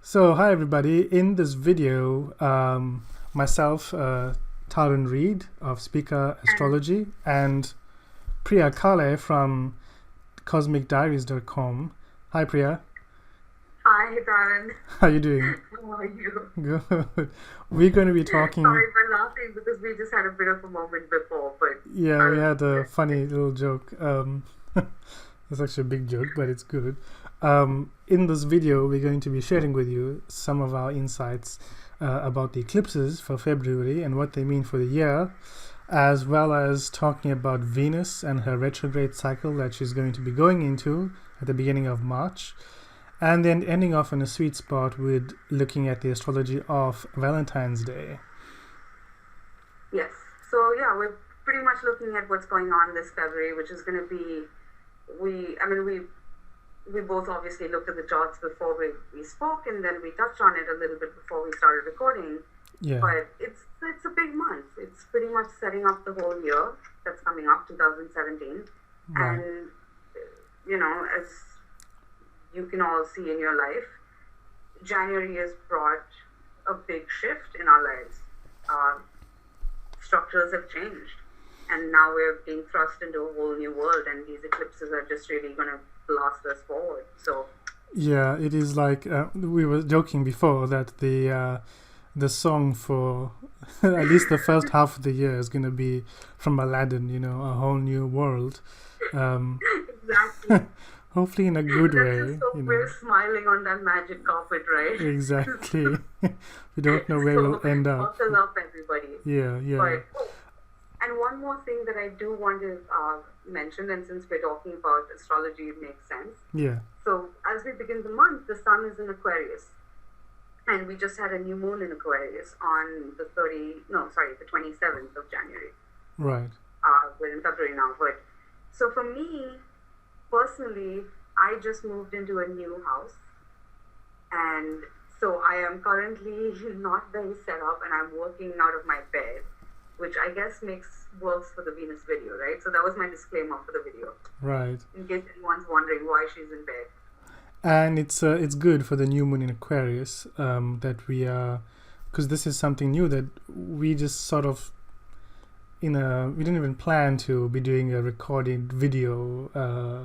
So, hi everybody. In this video, myself, Tahran Reed of Speaker Astrology, and Priya Kale from cosmicdiaries.com. Hi Priya. Hi, Darren. How are you doing? How are you? Good. We're going to be talking. Sorry for laughing because we just had a bit of a moment before, but Yeah, we had a funny little joke. It's actually a big joke, but it's good. In this video, we're going to be sharing with you some of our insights about the eclipses for February and what they mean for the year, as well as talking about Venus and her retrograde cycle that she's going to be going into at the beginning of March, and then ending off in a sweet spot with looking at the astrology of Valentine's Day. Yes. So yeah, we're pretty much looking at what's going on this February, which is going to be, we both obviously looked at the charts before we spoke, and then we touched on it a little bit before we started recording. Yeah. But it's a big month. It's pretty much setting up the whole year that's coming up, 2017. Right. And you know, as you can all see in your life, January has brought a big shift in our lives. Structures have changed, and now we're being thrust into a whole new world, and these eclipses are just really going to blast us forward. So yeah, it is like we were joking before that the song for at least the first half of the year is going to be from Aladdin, a whole new world. Exactly. Hopefully in a good way. Just so we're smiling on that magic carpet, right? Exactly. We don't know where we'll end up. Buckle up, everybody. Yeah. But, and one more thing that I do want to mention, and since we're talking about astrology, it makes sense. Yeah. So as we begin the month, the sun is in Aquarius. And we just had a new moon in Aquarius on the 27th of January. Right. We're in February now. But so for me, personally, I just moved into a new house. And so I am currently not very set up, and I'm working out of my bed, which I guess works for the Venus video, right? So that was my disclaimer for the video. Right. In case anyone's wondering why she's in bed. And it's good for the new moon in Aquarius that we are, because this is something new that we just sort of we didn't even plan to be doing a recorded video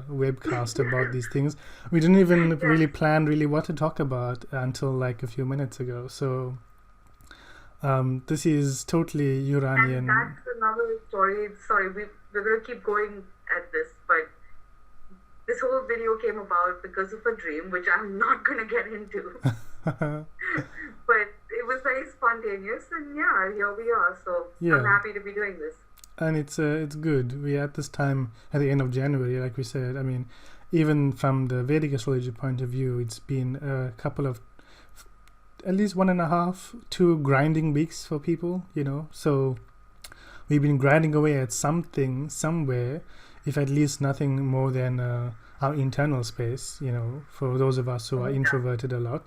webcast about these things. We didn't even really plan what to talk about until like a few minutes ago. So this is totally Uranian. And that's another story. Sorry, we're going to keep going at this, but this whole video came about because of a dream, which I'm not going to get into. But it was very spontaneous, and yeah, here we are. So I'm happy to be doing this. And it's good. We at this time, at the end of January, like we said, I mean, even from the Vedic astrology point of view, it's been a couple of, at least 1.5, 2 grinding weeks for people, So we've been grinding away at something, somewhere, if at least nothing more than our internal space, for those of us who are introverted a lot.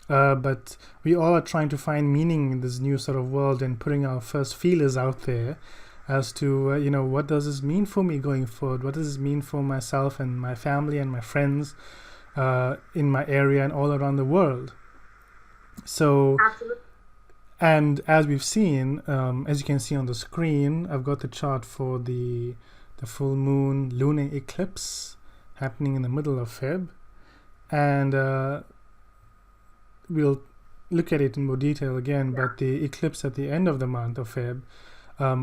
But we all are trying to find meaning in this new sort of world and putting our first feelers out there as to, what does this mean for me going forward? What does this mean for myself and my family and my friends in my area and all around the world? So, absolutely. And as we've seen, as you can see on the screen, I've got the chart for the full moon lunar eclipse happening in the middle of Feb, and we'll look at it in more detail again. But the eclipse at the end of the month of Feb,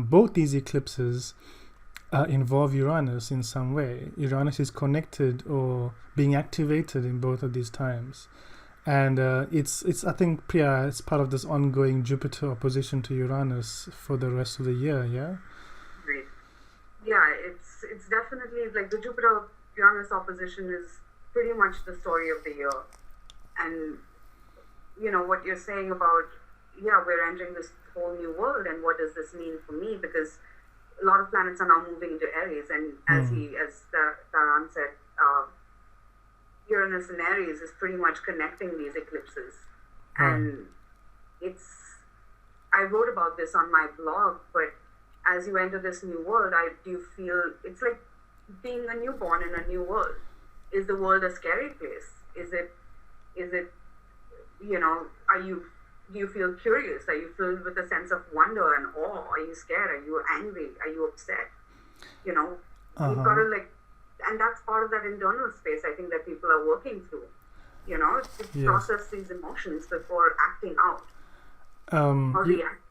both these eclipses involve Uranus in some way. Uranus is connected or being activated in both of these times. And it's I think, Priya, it's part of this ongoing Jupiter opposition to Uranus for the rest of the year, yeah? Right. Yeah, it's definitely like the Jupiter-Uranus opposition is pretty much the story of the year. And, what you're saying about, we're entering this whole new world, and what does this mean for me? Because a lot of planets are now moving into Aries, and as Tahran said, Uranus in Aries is pretty much connecting these eclipses. And I wrote about this on my blog, but as you enter this new world, I do feel it's like being a newborn in a new world. Is the world a scary place? Is it do you feel curious? Are you filled with a sense of wonder and awe? Are you scared? Are you angry? Are you upset? You've got to and that's part of that internal space I think that people are working through, to process these emotions before acting out or reacting.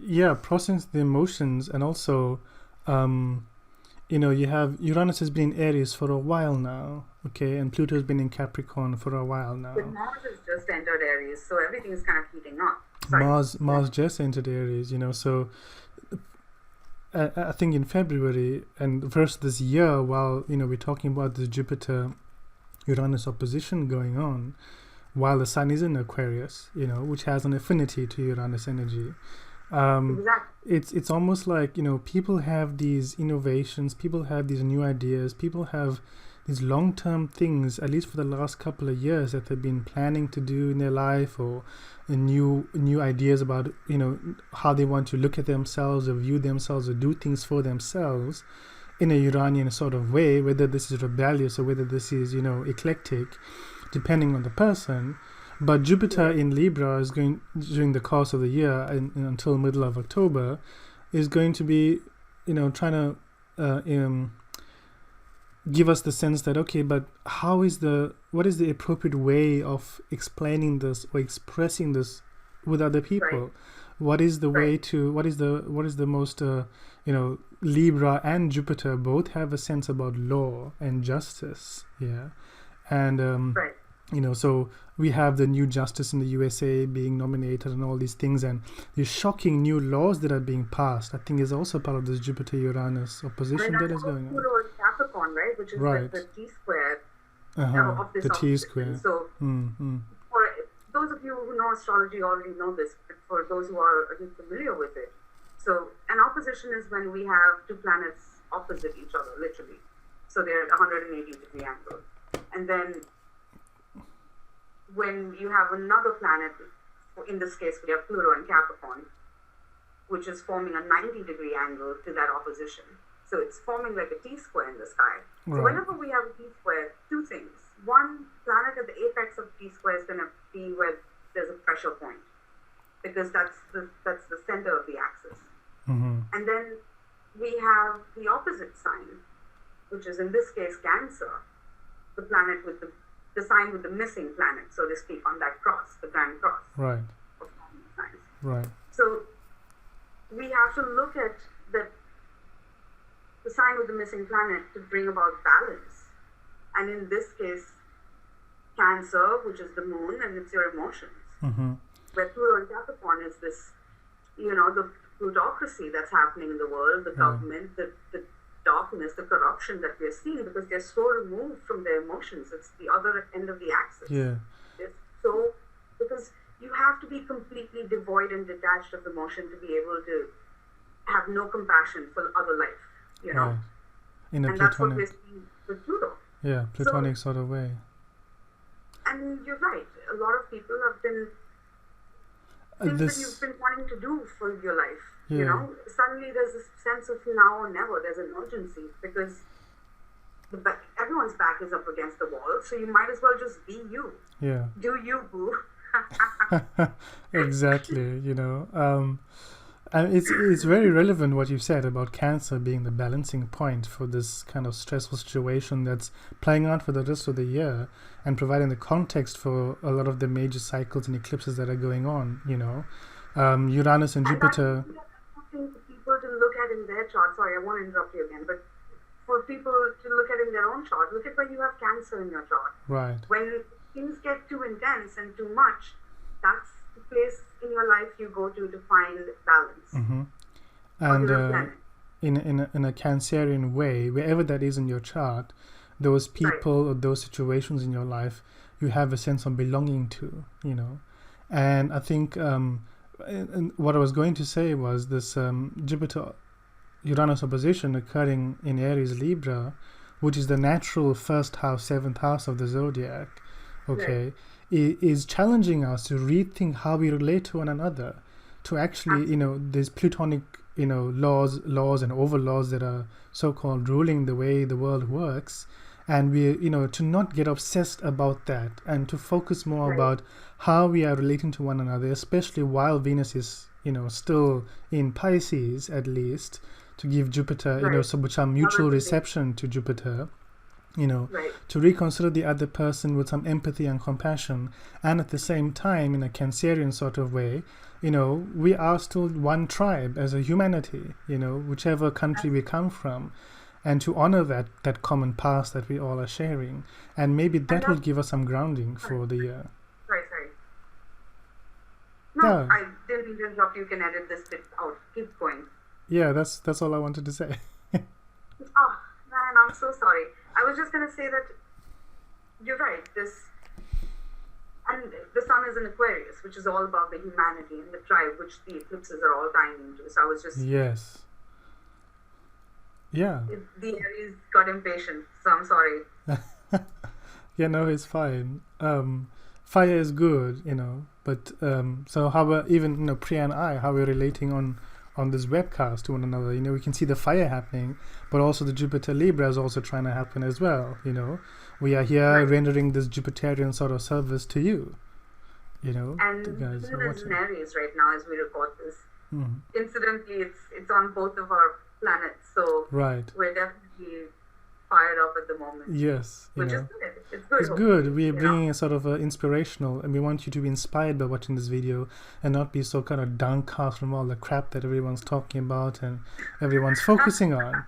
Yeah, process the emotions, and also, you have Uranus has been in Aries for a while now, okay, and Pluto's been in Capricorn for a while now. But Mars has just entered Aries, so everything's kind of heating up. Mars just entered Aries, so I think in February and first this year, while we're talking about this Jupiter-Uranus opposition going on, while the Sun is in Aquarius, which has an affinity to Uranus energy. Exactly. It's almost like people have these innovations, people have these new ideas, people have these long-term things, at least for the last couple of years, that they've been planning to do in their life, or new ideas about how they want to look at themselves or view themselves or do things for themselves in a Uranian sort of way, whether this is rebellious or whether this is eclectic, depending on the person. But Jupiter in Libra is going, during the course of the year until middle of October, is going to be trying to give us the sense that, okay, but what is the appropriate way of explaining this or expressing this with other people? Right. What is the way to, what is the most, Libra and Jupiter both have a sense about law and justice. Yeah. And, so we have the new justice in the USA being nominated and all these things, and these shocking new laws that are being passed, I think, is also part of this Jupiter-Uranus opposition that is going on. Capricorn, right? Which is like the T-square of this the T-square. So for those of you who know astrology already know this, but for those who are familiar with it, so an opposition is when we have two planets opposite each other, literally. So they're at 180-degree angle. And then when you have another planet, in this case we have Pluto and Capricorn, which is forming a 90-degree angle to that opposition. So it's forming like a T-square in the sky. Right. So whenever we have a T-square, two things. One, planet at the apex of T-square is going to be where there's a pressure point, because that's the center of the axis. Mm-hmm. And then we have the opposite sign, which is in this case Cancer, the planet with the sign with the missing planet, so to speak, on that cross, the Grand Cross. Right. Of signs. Right. So we have to look at the sign with the missing planet to bring about balance. And in this case, Cancer, which is the moon, and it's your emotions. Mm-hmm. Where Pluto and Capricorn is this, the plutocracy that's happening in the world, the government, the darkness, the corruption that we're seeing, because they're so removed from their emotions. It's the other end of the axis. Yeah. So, because you have to be completely devoid and detached of emotion to be able to have no compassion for other life. Right. In a and platonic, that's what we're seeing with Pluto. Yeah, platonic sort of way. And you're right. A lot of people have been things that you've been wanting to do for your life. Yeah. Suddenly there's this sense of now or never. There's an urgency because everyone's back is up against the wall. So you might as well just be you. Yeah. Do you, boo? Exactly. And it's very relevant what you said about Cancer being the balancing point for this kind of stressful situation that's playing out for the rest of the year and providing the context for a lot of the major cycles and eclipses that are going on. Uranus and Jupiter. That's something for people to look at in their chart. Sorry, I won't interrupt you again, but for people to look at in their own chart, look at where you have Cancer in your chart. Right. When things get too intense and too much, that's the place in your life you go to find balance. Mm-hmm. And in a Cancerian way, wherever that is in your chart, those people or those situations in your life, you have a sense of belonging to, And I think and what I was going to say was this Jupiter-Uranus opposition occurring in Aries Libra, which is the natural first house, seventh house of the zodiac, is challenging us to rethink how we relate to one another, to actually, these Plutonic, laws and overlaws that are so-called ruling the way the world works, and we, to not get obsessed about that and to focus more Right. about how we are relating to one another, especially while Venus is, still in Pisces, at least, to give Jupiter, Right. some mutual reception to Jupiter, Right. to reconsider the other person with some empathy and compassion, and at the same time, in a Cancerian sort of way, we are still one tribe as a humanity, whichever country we come from, and to honor that common past that we all are sharing, and maybe that will give us some grounding for the year. Sorry. No, Yeah. I didn't mean to interrupt. You can edit this bit out. Keep going. Yeah, that's all I wanted to say. Oh, man, I'm so sorry. I was just going to say that you're right. And the sun is in Aquarius, which is all about the humanity and the tribe, which the eclipses are all tying into. So I was just... Yes. Yeah. The Aries got impatient, so I'm sorry. Yeah, no, it's fine. Fire is good, but so how we're even, Priya and I, how we're relating on this webcast to one another, we can see the fire happening, but also the Jupiter Libra is also trying to happen as well, we are here rendering this Jupiterian sort of service to you, and the guys Moon are is in watching. Aries right now as we record this. Incidentally, it's on both of our planets, so Right. we're definitely fired up at the moment. Yes, Which is good. It's good. It's good. We're bringing a sort of inspirational, and we want you to be inspired by watching this video and not be so kind of downcast from all the crap that everyone's talking about and everyone's focusing on.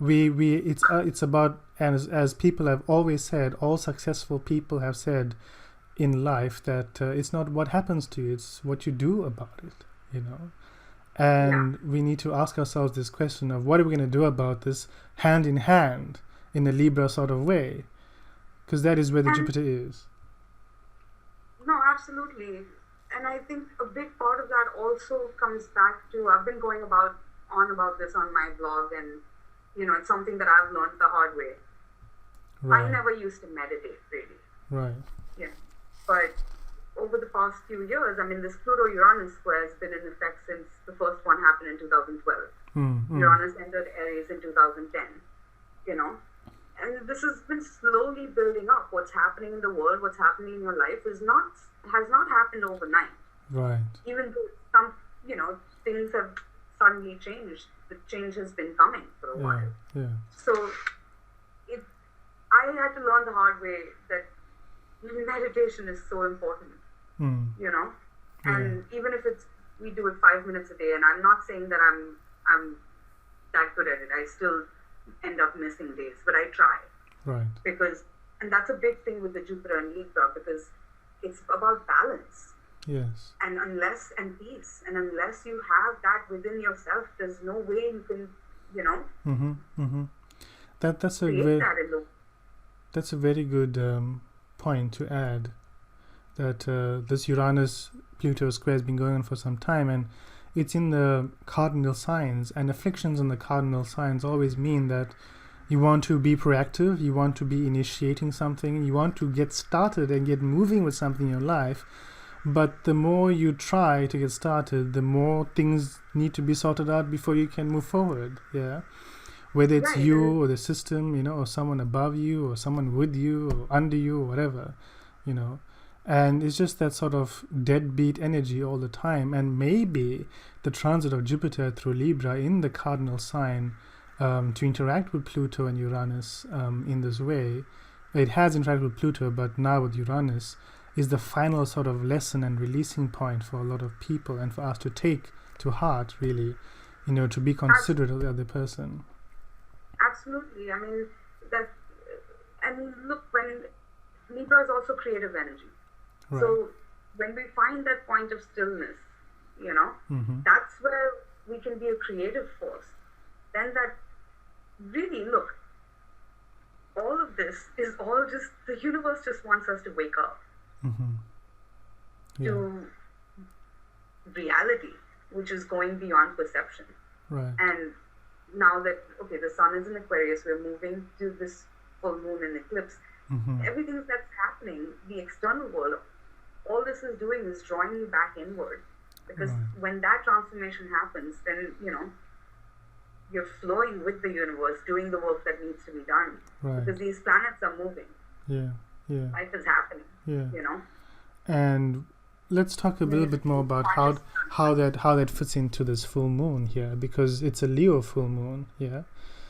It's about, as people have always said, all successful people have said in life, that it's not what happens to you, it's what you do about it. And we need to ask ourselves this question of what are we going to do about this, hand in hand, in a Libra sort of way, because that is where the Jupiter is. No, absolutely. And I think a big part of that also comes back to, I've been going on about this on my blog, and it's something that I've learned the hard way. Right. I never used to meditate, really. Right. Yeah. But over the past few years, this Pluto-Uranus square has been in effect since the first one happened in 2012. Uranus entered Aries in 2010, and this has been slowly building up. What's happening in the world, what's happening in your life has not happened overnight. Right. Even though some, things have suddenly changed, the change has been coming for a while. Yeah. So I had to learn the hard way that meditation is so important. And even if we do it 5 minutes a day, and I'm not saying that I'm that good at it, I still end up missing days, but I try. Right. And that's a big thing with the Jupiter and Libra, because it's about balance. Yes. And peace, and unless you have that within yourself, there's no way you can, That's a create that's a very good point to add. That this Uranus-Pluto square has been going on for some time, and it's in the cardinal signs, and afflictions in the cardinal signs always mean that you want to be proactive, you want to be initiating something, you want to get started and get moving with something in your life, but the more you try to get started, the more things need to be sorted out before you can move forward, whether it's you or the system, or someone above you or someone with you or under you or whatever, and it's just that sort of deadbeat energy all the time. And maybe the transit of Jupiter through Libra in the cardinal sign to interact with Pluto and Uranus in this way, it has interacted with Pluto, but now with Uranus, is the final sort of lesson and releasing point for a lot of people, and for us to take to heart, really, to be considerate of the other person. Absolutely. Look, when Libra is also creative energy. Right. So when we find that point of stillness, that's where we can be a creative force. Then that really, look, all of this is all just, the universe just wants us to wake up to reality, which is going beyond perception. Right. And now that, the sun is in Aquarius, we're moving to this full moon and eclipse. Everything that's happening, the external world, all this is doing is drawing you back inward. Because when that transformation happens, then, you're flowing with the universe, doing the work that needs to be done. Right. Because these planets are moving. Yeah. Yeah. Life is happening. Yeah. You know. And let's talk a little bit more about how that fits into this full moon here, because it's a Leo full moon. Yeah.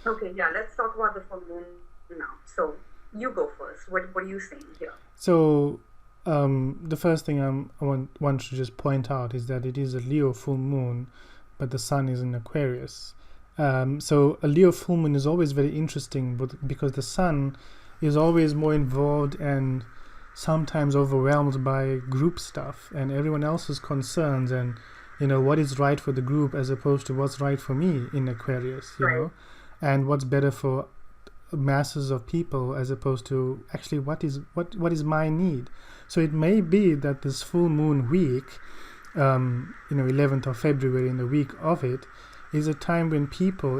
Okay. Yeah. Let's talk about the full moon now. So you go first. What are you saying here? So the first thing I want to just point out is that it is a Leo full moon, but the sun is in Aquarius. So a Leo full moon is always very interesting, because the sun is always more involved and sometimes overwhelmed by group stuff and everyone else's concerns, and what is right for the group as opposed to what's right for me in Aquarius, you know, and what's better for masses of people as opposed to actually what is my need. So it may be that this full moon week, 11th of February, in the week of it, is a time when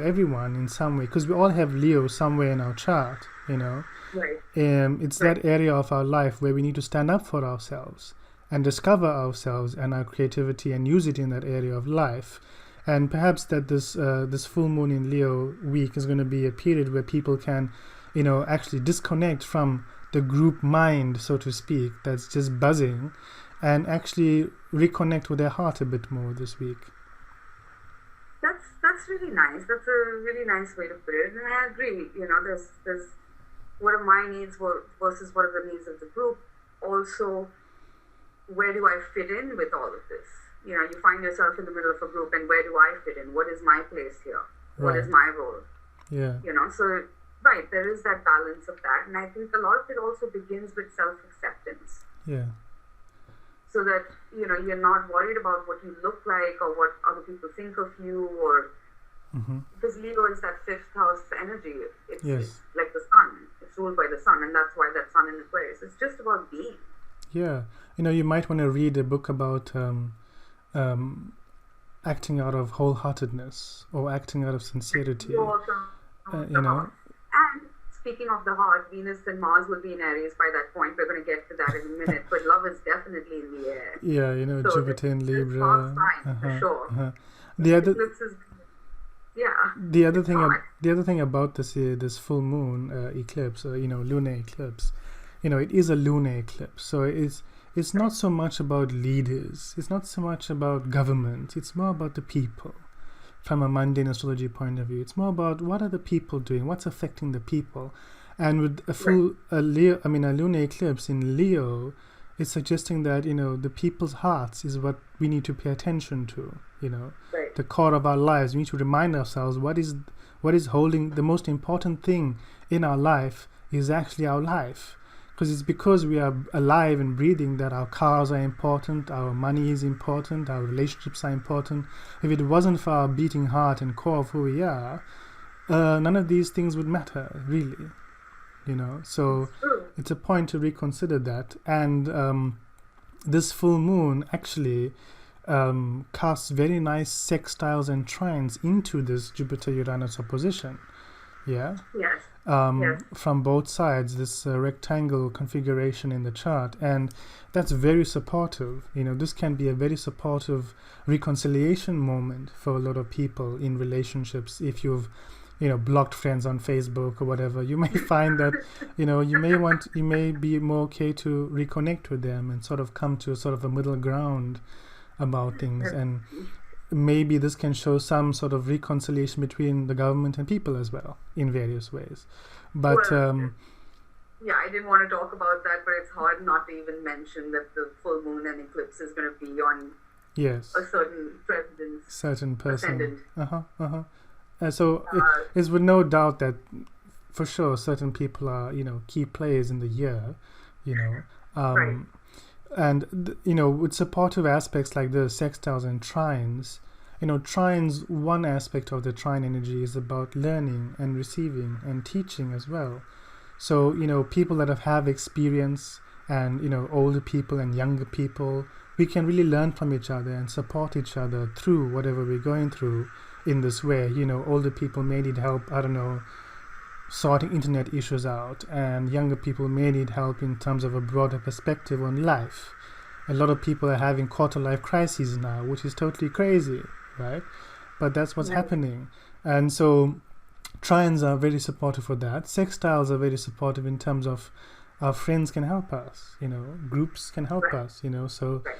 everyone in some way, because we all have Leo somewhere in our chart, it's that area of our life where we need to stand up for ourselves and discover ourselves and our creativity and use it in that area of life. And perhaps that this full moon in Leo week is going to be a period where people can, actually disconnect from the group mind, so to speak, that's just buzzing, and actually reconnect with their heart a bit more this week. That's really nice. That's a really nice way to put it, and I agree. There's what are my needs versus what are the needs of the group. Also, where do I fit in with all of this? You find yourself in the middle of a group, and where do I fit in? What is my place here? What is my role? Yeah. So there is that balance of that, and I think a lot of it also begins with self-acceptance. Yeah. So that you're not worried about what you look like or what other people think of you, or because Leo is that fifth house energy. It's like the sun. It's ruled by the sun, and that's why that sun in Aquarius. It's just about being. Yeah. You might want to read a book about acting out of wholeheartedness or acting out of sincerity. And speaking of the heart, Venus and Mars will be in Aries by that point. We're going to get to that in a minute. But love is definitely in the air. Yeah, so Jupiter in Libra. For sure. The other thing about this full moon eclipse, lunar eclipse, it is a lunar eclipse. So it's not so much about leaders. It's not so much about government. It's more about the people. From a mundane astrology point of view, it's more about what are the people doing, what's affecting the people. And with a lunar eclipse in Leo, it's suggesting that the people's hearts is what we need to pay attention to. The core of our lives. We need to remind ourselves what is holding the most important thing in our life is actually our life. Because it's because we are alive and breathing that our cars are important, our money is important, our relationships are important. If it wasn't for our beating heart and core of who we are, none of these things would matter, really. So it's a point to reconsider that. And this full moon actually casts very nice sextiles and trines into this Jupiter-Uranus opposition. Yeah. Yes. From both sides, this rectangle configuration in the chart, and that's very supportive. This can be a very supportive reconciliation moment for a lot of people in relationships. If you've blocked friends on Facebook or whatever, you may find that you may be more okay to reconnect with them and sort of come to sort of a middle ground about things. And maybe this can show some sort of reconciliation between the government and people as well in various ways. But I didn't want to talk about that, but it's hard not to even mention that the full moon and eclipse is going to be on a certain president, certain person. So it's with no doubt that for sure certain people are key players in the year. And with supportive aspects like the sextiles and trines, trines, one aspect of the trine energy is about learning and receiving and teaching as well. So people that have experience, and older people and younger people, we can really learn from each other and support each other through whatever we're going through in this way. Older people may need help, sorting internet issues out, and younger people may need help in terms of a broader perspective on life. A lot of people are having quarter-life crises now, which is totally crazy, right? But that's what's happening. And so trines are very supportive for that. Sextiles are very supportive in terms of our friends can help us, groups can help Right. us, so Right.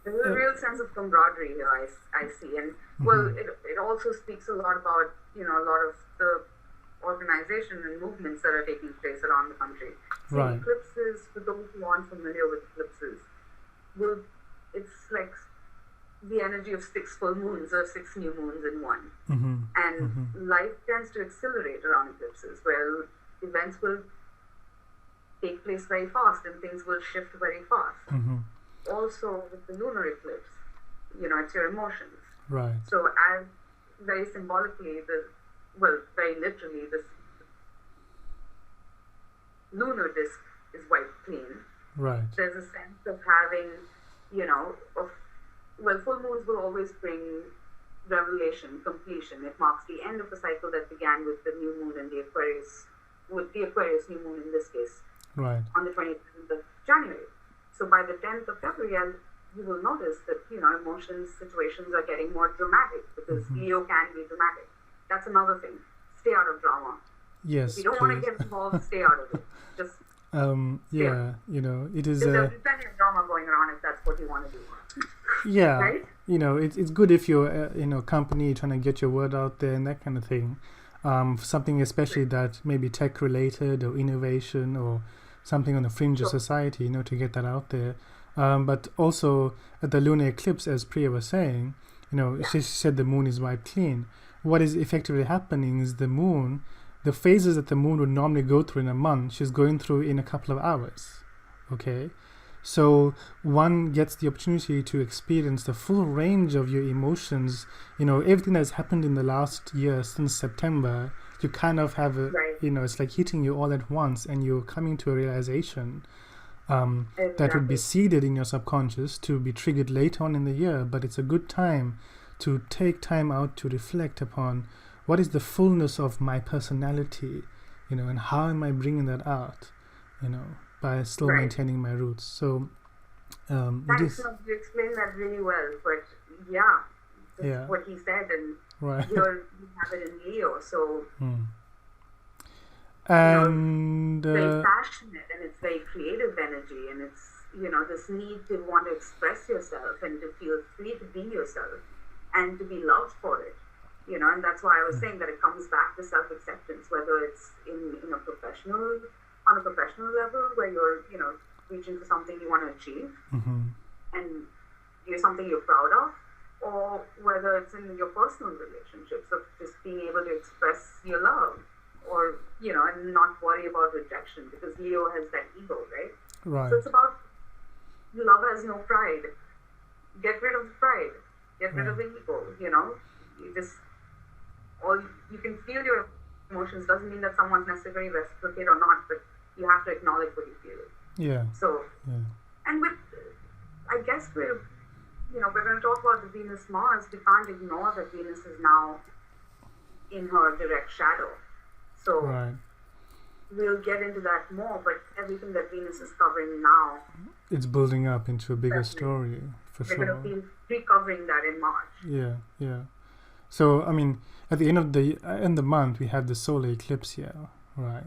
There's a real sense of camaraderie here, I see. And, well, it also speaks a lot about, a lot of the organization and movements that are taking place around the country. See, Right. eclipses, for those who aren't familiar with eclipses, it's like the energy of 6 full moons or 6 new moons in one. And life tends to accelerate around eclipses, where events will take place very fast and things will shift very fast. Also, with the lunar eclipse, it's your emotions. Right. So, as very symbolically, very literally, this lunar disk is wiped clean. Right. There's a sense of having, full moons will always bring revelation, completion. It marks the end of a cycle that began with the new moon and with the Aquarius new moon in this case, right, on the 27th of January. So by the 10th of February, you will notice that, emotions, situations are getting more dramatic because Leo can be dramatic. That's another thing. Stay out of drama. Yes, if you don't want to get involved, stay out of it. Just it is. There's plenty of drama going around if that's what you want to do. Yeah, right? It's good if you're company trying to get your word out there and that kind of thing. Something especially that maybe tech related or innovation or something on the fringe of society, to get that out there. But also at the lunar eclipse, as Priya was saying, she said the moon is wiped clean. What is effectively happening is the phases that the moon would normally go through in a month, she's going through in a couple of hours. Okay? So one gets the opportunity to experience the full range of your emotions. Everything that's happened in the last year since September, you kind of have it's like hitting you all at once, and you're coming to a realization that would be seeded in your subconscious to be triggered later on in the year. But it's a good time to take time out to reflect upon what is the fullness of my personality, and how am I bringing that out, by still maintaining my roots. So thanks, you explained that really well. But that's what he said, and you have it in Leo, so and very passionate, and it's very creative energy, and it's this need to want to express yourself and to feel free to be yourself and to be loved for it. And that's why I was saying that it comes back to self-acceptance, whether it's on a professional level where you're, reaching for something you want to achieve and something you're proud of, or whether it's in your personal relationships of just being able to express your love or, and not worry about rejection, because Leo has that ego, right? Right. So it's about love has no pride. Get rid of the pride. Get rid of the ego, you can feel your emotions. Doesn't mean that someone's necessarily reciprocate or not, but you have to acknowledge what you feel. Yeah. So, and I guess we're going to talk about the Venus Mars. We can't ignore that Venus is now in her direct shadow. So we'll get into that more, but everything that Venus is covering now, it's building up into a bigger story, for sure. We're going to be recovering that in March. Yeah. So, I mean, at the end of the month, we have the solar eclipse here, right?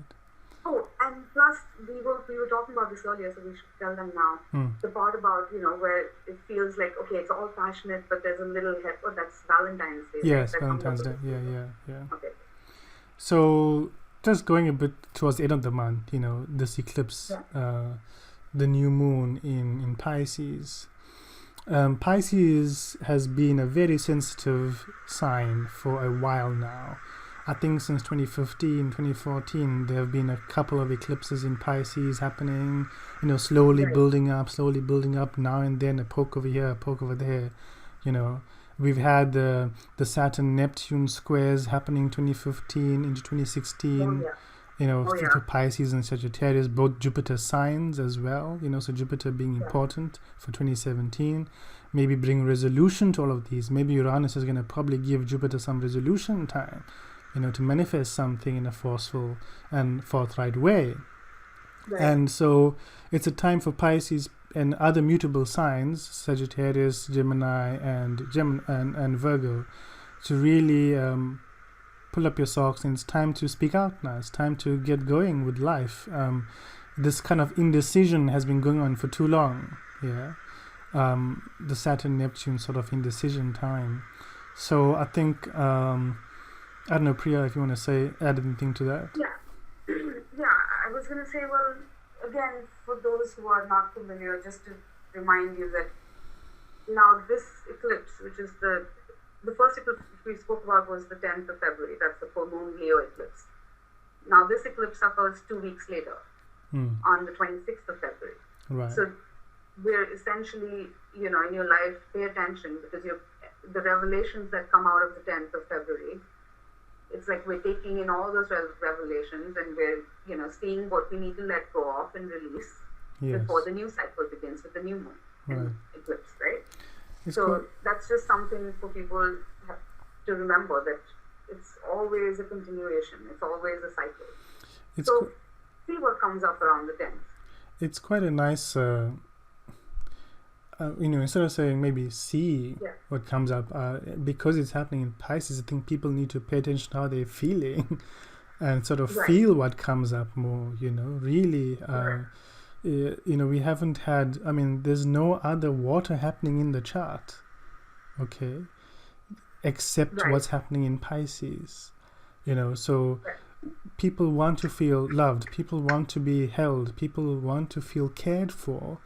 Oh, and plus, we were talking about this earlier, so we should tell them now. The part about, where it feels like, okay, it's all passionate, but there's a little that's Valentine's Day. Yes, right? Valentine's Day, yeah. Okay. So, just going a bit towards the end of the month, this eclipse, the new moon in Pisces. Pisces has been a very sensitive sign for a while now. I think since 2015, 2014, there have been a couple of eclipses in Pisces happening, slowly building up, now and then a poke over here, a poke over there, We've had the Saturn-Neptune squares happening 2015 into 2016. For Pisces and Sagittarius, both Jupiter signs as well, so Jupiter being important for 2017. Maybe bring resolution to all of these. Maybe Uranus is going to probably give Jupiter some resolution time, to manifest something in a forceful and forthright way. Right. And so it's a time for Pisces and other mutable signs, Sagittarius, Gemini, and Virgo, to really pull up your socks and it's time to speak out now. It's time to get going with life. This kind of indecision has been going on for too long. Yeah. The Saturn-Neptune sort of indecision time. So I think, I don't know, Priya, if you want to add anything to that. Yeah. Yeah, I was going to say, well, again, for those who are not familiar, just to remind you that now this eclipse, which is the first eclipse we spoke about was the 10th of February. That's the full moon Leo eclipse. Now this eclipse occurs 2 weeks later, on the 26th of February. Right. So we're essentially, in your life, pay attention, because the revelations that come out of the 10th of February, it's like we're taking in all those revelations, and we're, seeing what we need to let go of and release before the new cycle begins with the new moon and eclipse, right? So that's just something for people to remember, that it's always a continuation. It's always a cycle. See what comes up around the 10th. It's quite a nice, instead of saying maybe see what comes up, because it's happening in Pisces, I think people need to pay attention to how they're feeling and sort of feel what comes up more, really. We haven't had, there's no other water happening in the chart, okay, except what's happening in Pisces, so people want to feel loved, people want to be held, people want to feel cared for.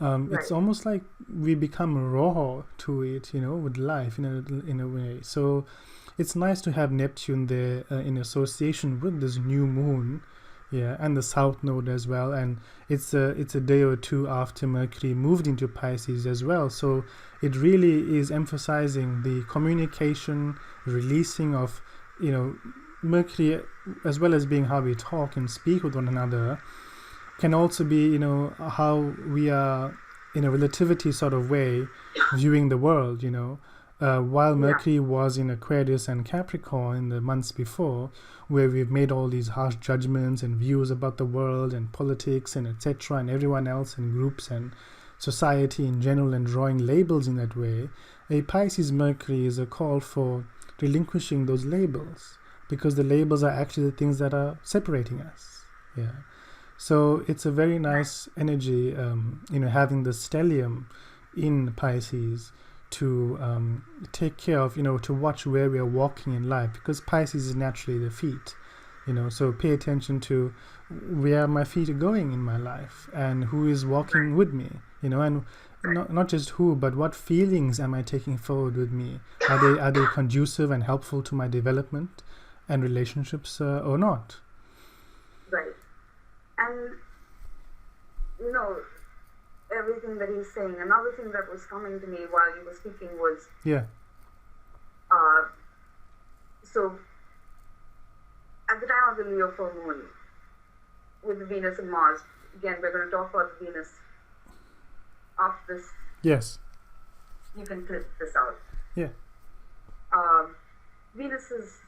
It's almost like we become raw to it, with life in a way. So it's nice to have Neptune there in association with this new moon, and the South Node as well. And it's a day or two after Mercury moved into Pisces as well. So it really is emphasizing the communication, releasing of, Mercury, as well as being how we talk and speak with one another, can also be, how we are in a relativity sort of way viewing the world, while Mercury was in Aquarius and Capricorn in the months before, where we've made all these harsh judgments and views about the world and politics and etc. and everyone else and groups and society in general, and drawing labels in that way. A Pisces Mercury is a call for relinquishing those labels, because the labels are actually the things that are separating us. So it's a very nice energy, having the stellium in Pisces to take care of, to watch where we are walking in life, because Pisces is naturally the feet, so pay attention to where my feet are going in my life and who is walking with me, and not just who, but what feelings am I taking forward with me? Are they conducive and helpful to my development and relationships or not? Right. And, everything that he's saying, another thing that was coming to me while you were speaking was, so at the time of the Leo full moon, with the Venus and Mars, again, we're going to talk about the Venus after this. Yes. You can clip this out. Yeah. Venus is,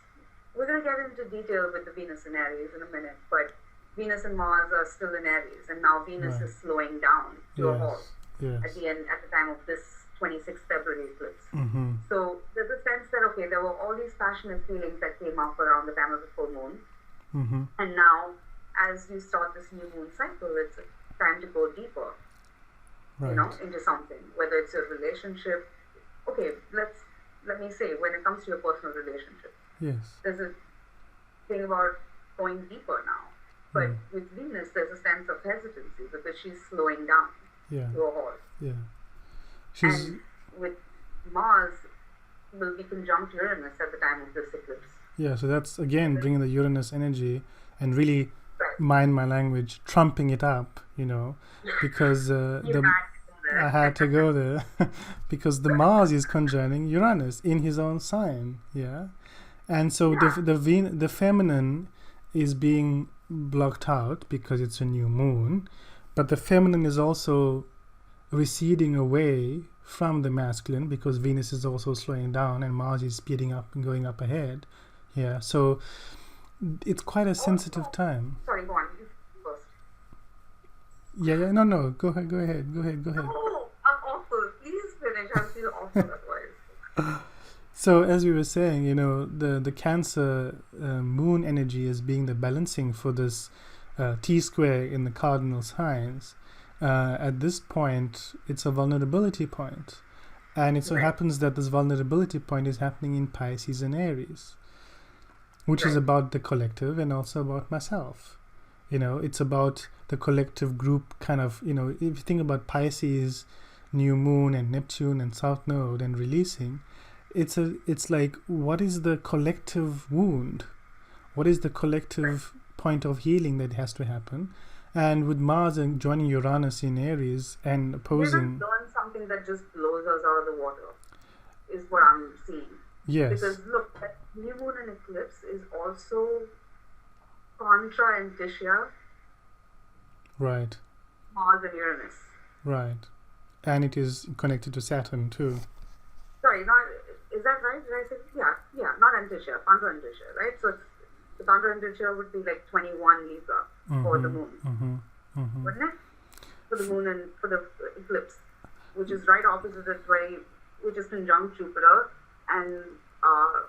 we're going to get into detail with the Venus in Aries in a minute, but Venus and Mars are still in Aries, and now Venus is slowing down to a halt at the time of this 26th February eclipse. So there's a sense that, there were all these passionate feelings that came up around the time of the full moon, and now, as you start this new moon cycle, it's time to go deeper, into something, whether it's a relationship. Let me say, when it comes to your personal relationship, there's a thing about going deeper now. But with Venus, there's a sense of hesitancy because she's slowing down to a halt. And with Mars, will be conjunct Uranus at the time of this eclipse. So that's, again, bringing the Uranus energy and really, mind my language, trumping it up, because I had to go there because the Mars is conjuncting Uranus in his own sign, and so the feminine is being blocked out because it's a new moon, but the feminine is also receding away from the masculine because Venus is also slowing down and Mars is speeding up and going up ahead. So it's quite a sensitive time. Sorry, go on. You first. No, go ahead. No, I'm awful. Please finish. I feel awful otherwise. So as we were saying, the Cancer moon energy is being the balancing for this T square in the cardinal signs. At this point, it's a vulnerability point. And it so happens that this vulnerability point is happening in Pisces and Aries, which is about the collective and also about myself. It's about the collective group kind of, if you think about Pisces, new moon and Neptune and South Node and releasing, it's like, what is the collective wound? What is the collective point of healing that has to happen? And with Mars and joining Uranus in Aries and opposing... We're not doing something that just blows us out of the water, is what I'm seeing. Yes. Because look, that new moon and eclipse is also contra and Tisha. Right. Mars and Uranus. Right. And it is connected to Saturn too. Sorry, is that right? Did I say? Yeah, not Antisha, contra and Tisha, right? So the contra and Tisha would be like 21 Libra for the moon. Wouldn't it? For the moon and for the eclipse, which is right opposite the which is conjunct Jupiter and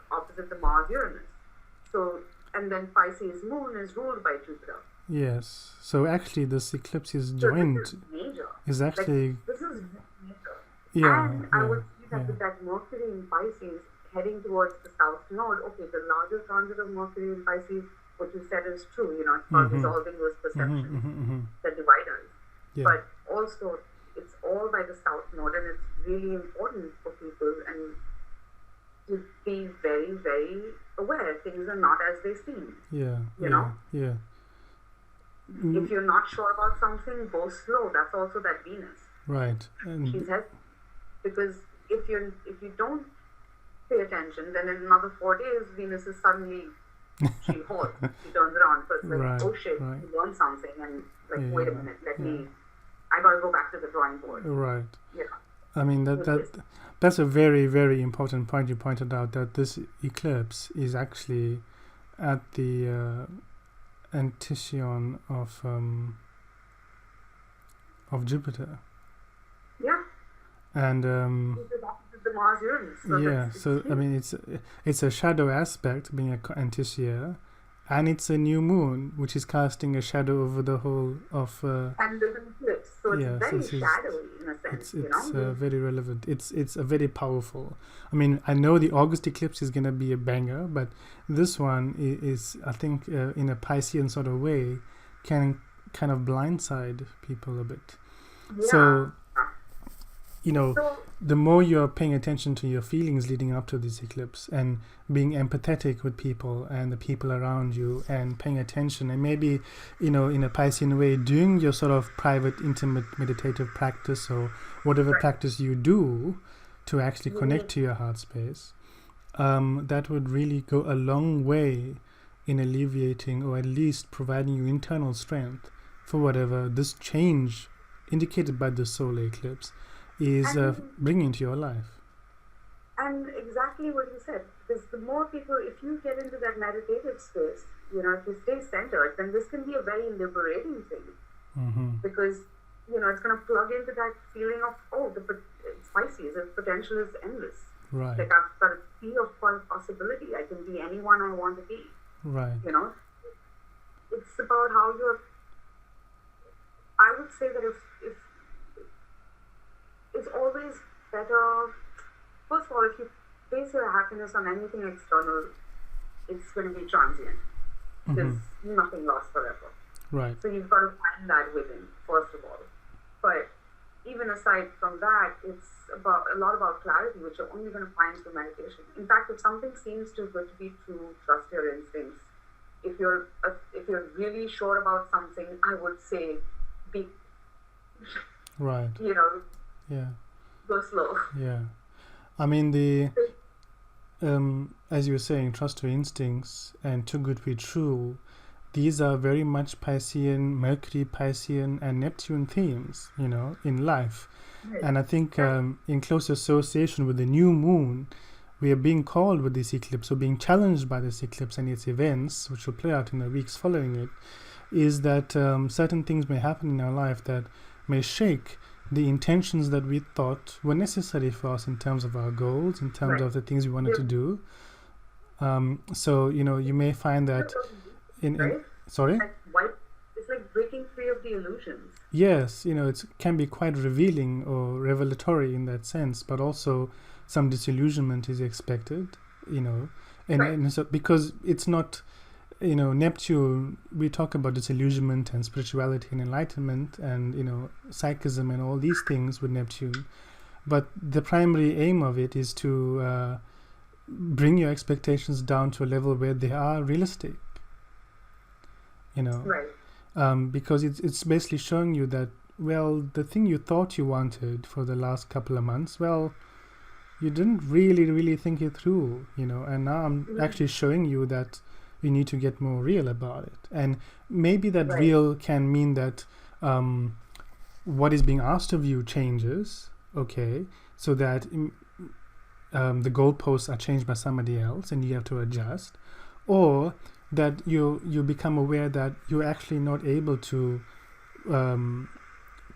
opposite the Mars Uranus. So, and then Pisces moon is ruled by Jupiter. Yes. So actually, this eclipse is joined. This is major. Is actually. Like, this is major. Yeah. And I would see that with that Mercury in Pisces heading towards the South Node. Okay, the larger transit of Mercury in Pisces, what you said is true. It's about resolving those perceptions that divide us. Yeah. But also, it's all by the South Node, and it's really important for people and to be very, very aware. Things are not as they seem. Yeah. You know? Yeah. If you're not sure about something, go slow. That's also that Venus. Right. And she's because if you don't pay attention, then in another 4 days, Venus is suddenly she halts. She turns around. So it's like, oh shit, you learned something, and like, wait a minute, I gotta go back to the drawing board. Right. Yeah. I mean that's a very, very important point you pointed out, that this eclipse is actually at the antition of Jupiter. Yeah. And the Mars Uranus. So I mean it's a shadow aspect, being an anticia, and it's a new moon which is casting a shadow over the whole of and there's an eclipse, so it's very shadowy in a sense. It's very relevant. It's a very powerful. I mean, I know the August eclipse is gonna be a banger, but this one is I think in a Piscean sort of way can kind of blindside people a bit. Yeah. So the more you're paying attention to your feelings leading up to this eclipse and being empathetic with people and the people around you and paying attention, and maybe in a Piscean way doing your sort of private, intimate meditative practice or whatever practice you do to actually connect to your heart space, that would really go a long way in alleviating or at least providing you internal strength for whatever this change indicated by the solar eclipse is bringing into your life. And exactly what you said, because the more people, if you get into that meditative space, if you stay centered, then this can be a very liberating thing. Because, it's going to plug into that feeling of, it's Pisces, its potential is endless. Right. Like, I've got a sea of possibility. I can be anyone I want to be. Right. It's about how I would say that if it's always better. First of all, if you base your happiness on anything external, it's going to be transient. There's nothing lasts forever. Right. So you've got to find that within, first of all. But even aside from that, it's a lot about clarity, which you're only going to find through meditation. In fact, if something seems too good to be true, trust your instincts. If you're really sure about something, I would say be. Right. Yeah. Go slow. Yeah. I mean, as you were saying, trust your instincts and too good to be true. These are very much Piscean, Mercury, Piscean, and Neptune themes, in life. Right. And I think in close association with the new moon, we are being called with this eclipse, or being challenged by this eclipse and its events, which will play out in the weeks following it, is that certain things may happen in our life that may shake the intentions that we thought were necessary for us in terms of our goals, in terms of the things we wanted to do. So, you may find that in sorry? It's like breaking free of the illusions. Yes, it can be quite revealing or revelatory in that sense, but also some disillusionment is expected, and so because it's not, Neptune, we talk about disillusionment and spirituality and enlightenment and, psychism and all these things with Neptune. But the primary aim of it is to bring your expectations down to a level where they are realistic, because it's basically showing you that, well, the thing you thought you wanted for the last couple of months, well, you didn't really think it through, and now I'm actually showing you that you need to get more real about it. And maybe that real can mean that what is being asked of you changes, okay, so that the goalposts are changed by somebody else and you have to adjust, or that you become aware that you're actually not able to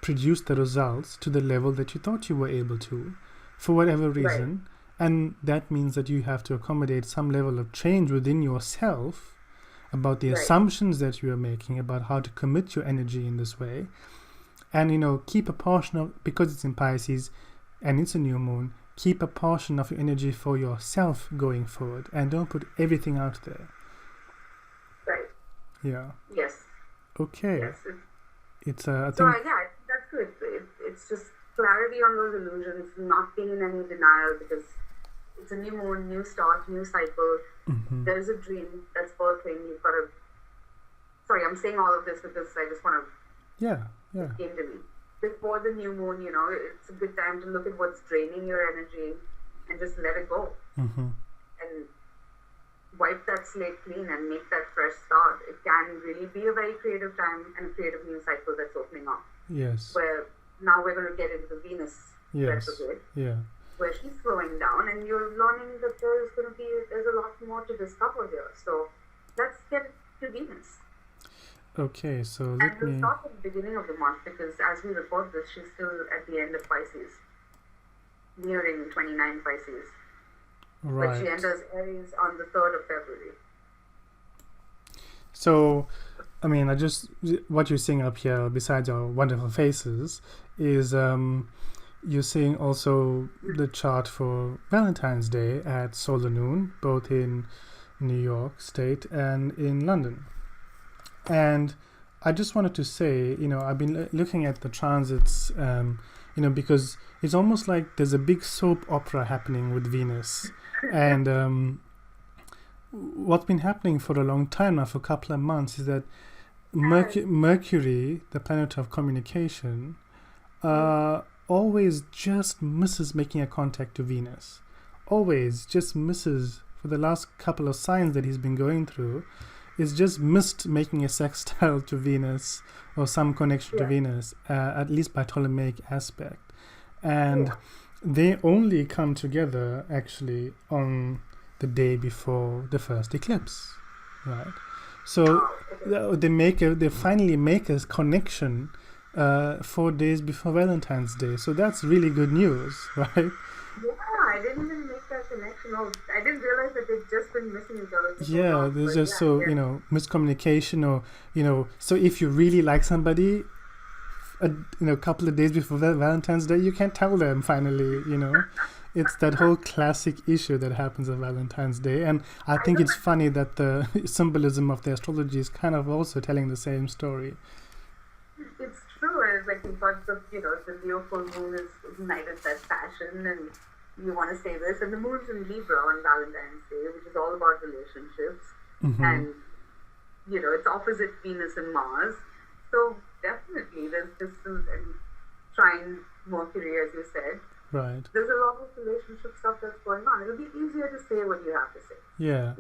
produce the results to the level that you thought you were able to, for whatever reason. And that means that you have to accommodate some level of change within yourself about the assumptions that you are making about how to commit your energy in this way. And, keep a portion of, because it's in Pisces and it's a new moon, keep a portion of your energy for yourself going forward, and don't put everything out there. Right. Yeah. Yes. Okay. Yes. It's I think that's good. It's just clarity on those illusions, not being in any denial, because it's a new moon, new start, new cycle. There is a dream that's birthing. You've got to. Sorry, I'm saying all of this because I just want to. It came to me. Before the new moon, it's a good time to look at what's draining your energy and just let it go. And wipe that slate clean and make that fresh start. It can really be a very creative time and a creative new cycle that's opening up. Yes. Where now we're going to get into the Venus Retrograde. Yeah. Where she's slowing down, and you're learning that there's a lot more to discover here. So let's get to Venus. Okay, so we'll start at the beginning of the month, because as we record this, she's still at the end of Pisces, nearing 29 Pisces. Right. But she enters Aries on the 3rd of February. So, what you're seeing up here, besides our wonderful faces, is you're seeing also the chart for Valentine's Day at solar noon, both in New York State and in London. And I just wanted to say, I've been looking at the transits, because it's almost like there's a big soap opera happening with Venus. And what's been happening for a long time now, for a couple of months, is that Mercury, the planet of communication, always just misses making a contact to Venus. Always just misses, for the last couple of signs that he's been going through, is just missed making a sextile to Venus or some connection to Venus, at least by Ptolemaic aspect. And they only come together actually on the day before the first eclipse, right? So they finally make a connection 4 days before Valentine's Day. So that's really good news, right? Yeah, I didn't even make that connection. Oh, I didn't realize that they've just been missing each other. Yeah, there's just miscommunication, or so if you really like somebody, a couple of days before Valentine's Day, you can't tell them finally, It's that whole classic issue that happens on Valentine's Day. And I think it's funny that the symbolism of the astrology is kind of also telling the same story. It's true. It's like you've got the Leo full moon is ignited that passion, and you want to say this. And the moon's in Libra on Valentine's Day, which is all about relationships. And, it's opposite Venus and Mars. So definitely there's distance and trine Mercury, as you said. Right. There's a lot of relationship stuff that's going on. It'll be easier to say what you have to say. Yeah.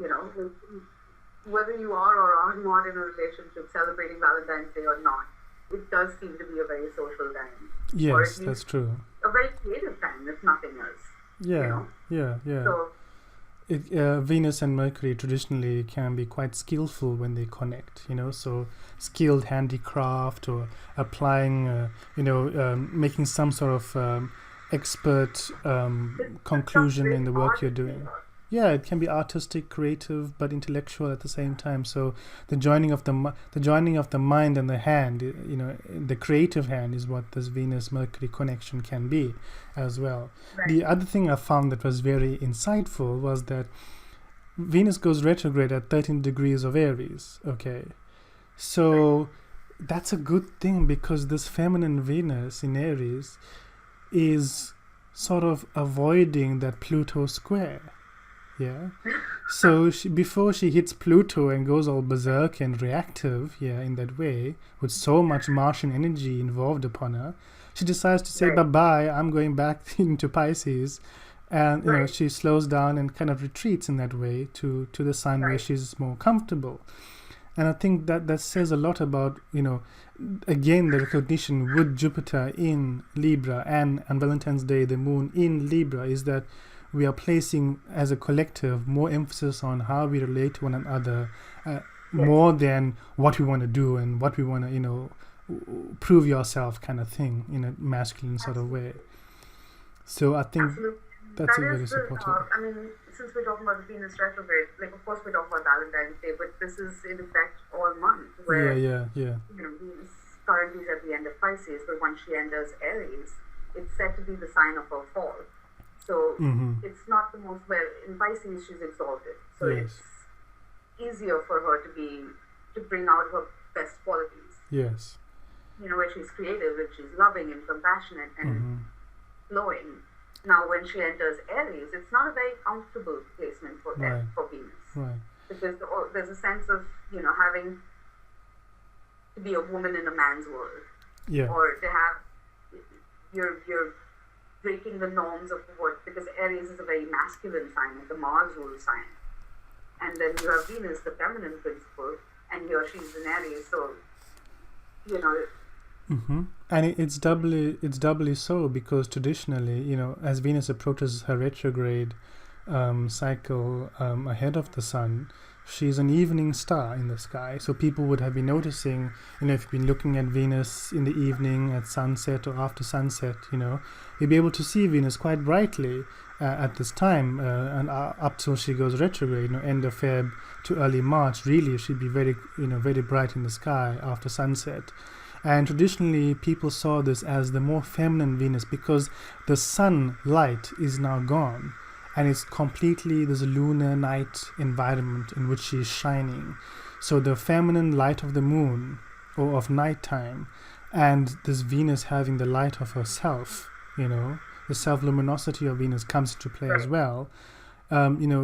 Whether you are or are not in a relationship celebrating Valentine's Day or not, it does seem to be a very social time. Yes, that's true. A very creative time, if nothing else. Yeah, yeah. So Venus and Mercury traditionally can be quite skillful when they connect, so skilled handicraft or applying, making some sort of expert conclusion in the work you're doing. Yeah, it can be artistic, creative, but intellectual at the same time. So the joining of the mind and the hand, the creative hand is what this Venus-Mercury connection can be as well. Right. The other thing I found that was very insightful was that Venus goes retrograde at 13 degrees of Aries. Okay, so that's a good thing because this feminine Venus in Aries is sort of avoiding that Pluto square. Yeah, so before she hits Pluto and goes all berserk and reactive, in that way, with so much Martian energy involved upon her, she decides to say bye-bye, I'm going back into Pisces, and she slows down and kind of retreats in that way to the sign where she's more comfortable. And I think that says a lot about, again, the recognition with Jupiter in Libra and on Valentine's Day, the moon in Libra, is that we are placing, as a collective, more emphasis on how we relate to one another, more than what we want to do and what we want to, prove yourself kind of thing in a masculine sort of way. So I think that's very supportive. I mean, since we're talking about the Venus retrograde, of course we're talking about Valentine's Day, but this is in effect all month, where Venus currently is at the end of Pisces, but once she enters Aries, it's said to be the sign of her fall. So it's not the most, in Pisces she's exalted, so it's easier for her to bring out her best qualities. Yes. Where she's creative and she's loving and compassionate and flowing. Now when she enters Aries, it's not a very comfortable placement for Venus. Right. Because there's a sense of, having to be a woman in a man's world. Yeah. Or to have, you're breaking the norms of what, because Aries is a very masculine sign, like the Mars rule sign. And then you have Venus, the feminine principle, and here she's in Aries, so, And it's doubly so because traditionally, as Venus approaches her retrograde cycle ahead of the sun, she's an evening star in the sky. So people would have been noticing, if you've been looking at Venus in the evening at sunset or after sunset, you'll be able to see Venus quite brightly at this time, and up till she goes retrograde, end of Feb to early March. Really, she'd be very, very bright in the sky after sunset. And traditionally, people saw this as the more feminine Venus because the sun light is now gone. And it's completely this lunar night environment in which she is shining. So the feminine light of the moon or of nighttime and this Venus having the light of herself, the self-luminosity of Venus comes into play as well.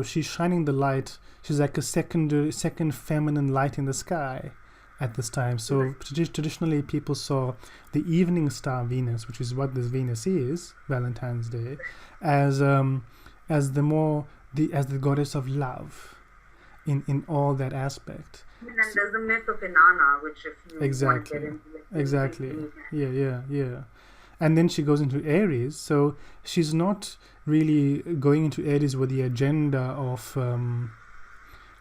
She's shining the light. She's like a second feminine light in the sky at this time. So traditionally people saw the evening star Venus, which is what this Venus is, Valentine's Day, as the goddess of love in all that aspect. And then there's the myth of Inanna, which if you want to get into it, exactly. Yeah. And then she goes into Aries, so she's not really going into Aries with the agenda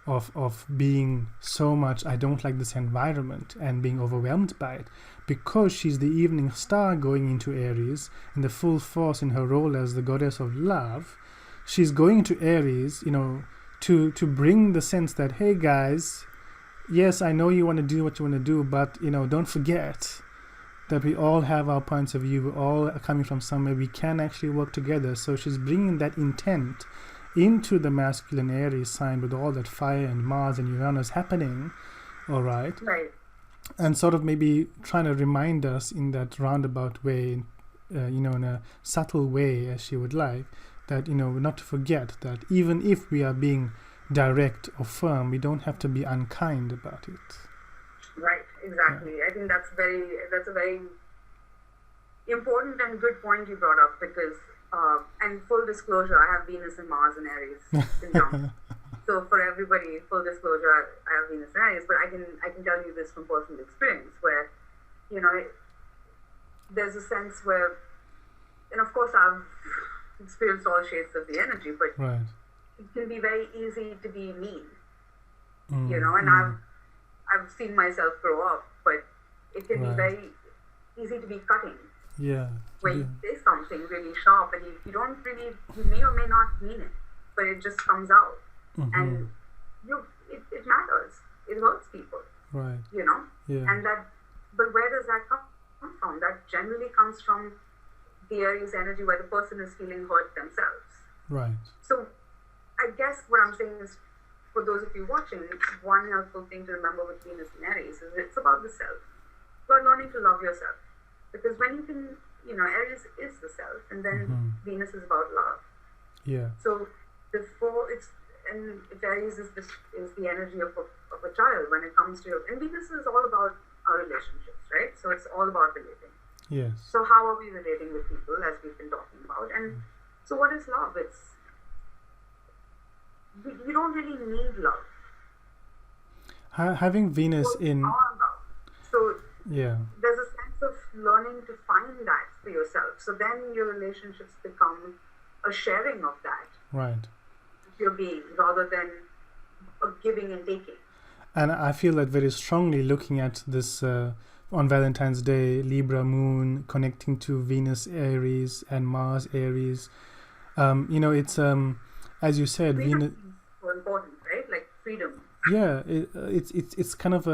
of being so much, I don't like this environment, and being overwhelmed by it, because she's the evening star going into Aries in the full force in her role as the goddess of love. She's going into Aries, to bring the sense that, hey guys, yes, I know you want to do what you want to do, but don't forget that we all have our points of view. We're all coming from somewhere. We can actually work together. So she's bringing that intent into the masculine Aries sign with all that fire and Mars and Uranus happening, all right? Right. And sort of maybe trying to remind us in that roundabout way, in a subtle way, as she would like, that, not to forget that even if we are being direct or firm, we don't have to be unkind about it. Right, exactly. Yeah. I think that's a very important and good point you brought up because, and full disclosure, I have Venus and Mars and Aries conjunct. So for everybody, full disclosure, I have Venus and Aries, but I can tell you this from personal experience where, there's a sense where, and of course I've experienced all shades of the energy, but it can be very easy to be mean, Mm, you know, and I've seen myself grow up, but it can be right. very easy to be cutting Yeah. when Yeah. you say something really sharp and you don't really, you may or may not mean it, but it just comes out. Mm-hmm. And it matters. It hurts people, Right. you know? Yeah. And but where does that come from? That generally comes from the Aries energy where the person is feeling hurt themselves. Right. So I guess what I'm saying is, for those of you watching, one helpful thing to remember with Venus and Aries is it's about the self. About learning to love yourself. Because when you can, you know, Aries is the self, and then Venus is about love. Yeah. So and if Aries is the energy of a child when it comes to, and Venus is all about our relationships, right? So it's all about relating. Yes. So how are we relating with people, as we've been talking about? And so what is love? You don't really need love. Having Venus in. So yeah. there's a sense of learning to find that for yourself. So then your relationships become a sharing of that. Right. Your being, rather than a giving and taking. And I feel that very strongly looking at this on Valentine's Day, Libra moon connecting to Venus Aries and Mars Aries. You know, it's as you said, freedom Venus. is so important, right? Like freedom. Yeah, it's kind of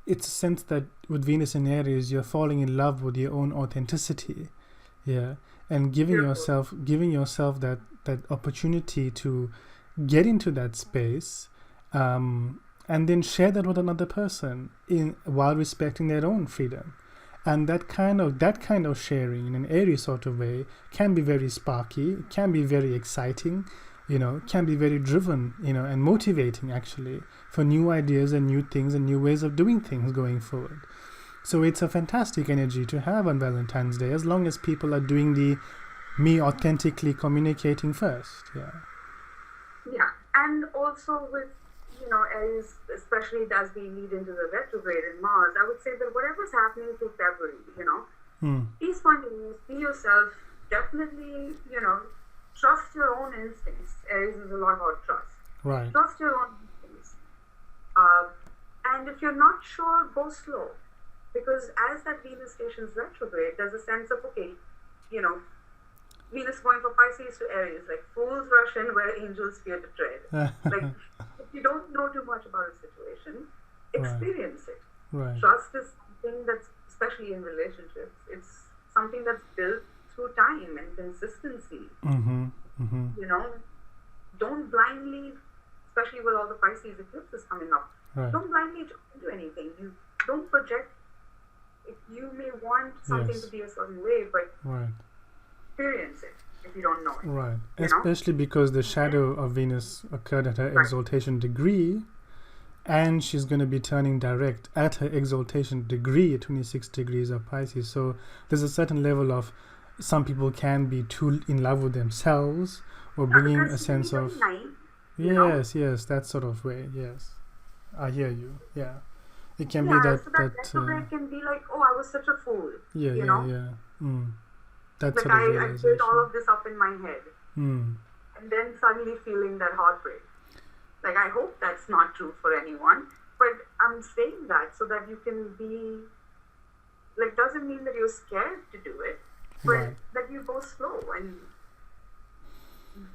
it's a sense that with Venus in Aries, you're falling in love with your own authenticity. Yeah, and giving yourself that opportunity to get into that space, and then share that with another person while respecting their own freedom. And that kind of sharing in an airy sort of way can be very sparky, can be very exciting, you know, can be very driven, you know, and motivating actually for new ideas and new things and new ways of doing things going forward. So it's a fantastic energy to have on Valentine's Day, as long as people are doing the me authentically communicating first. Yeah, and also with, you know, Aries, especially as we lead into the retrograde in Mars, I would say that whatever's happening through February, you know, be spontaneous, be yourself, definitely, you know, trust your own instincts. Aries is a lot about trust. Right. Trust your own instincts. And if you're not sure, go slow. Because as that Venus stations retrograde, there's a sense of, okay, you know, Venus going from Pisces to Aries, like fools rush in where angels fear to tread. Like, if you don't know too much about a situation, experience it. Right. Trust is something that's, especially in relationships, it's something that's built through time and consistency. You know, don't blindly, especially with all the Pisces eclipses coming up, don't blindly jump into anything. You don't project. You may want something to be a certain way, but experience it if you don't know it. Right. Especially because the shadow of Venus occurred at her exaltation degree, and she's going to be turning direct at her exaltation degree at 26 degrees of Pisces. So there's a certain level of, some people can be too in love with themselves, or bringing a sense of yes, that sort of way. Yes, I hear you. Yeah, it can be that so that retrograde can be like, oh, I was such a fool. Yeah. That like sort of I realization. built all of this up in my head, and then suddenly feeling that heartbreak. Like, I hope that's not true for anyone, but I'm saying that so that you can be, like, doesn't mean that you're scared to do it, but that you go slow and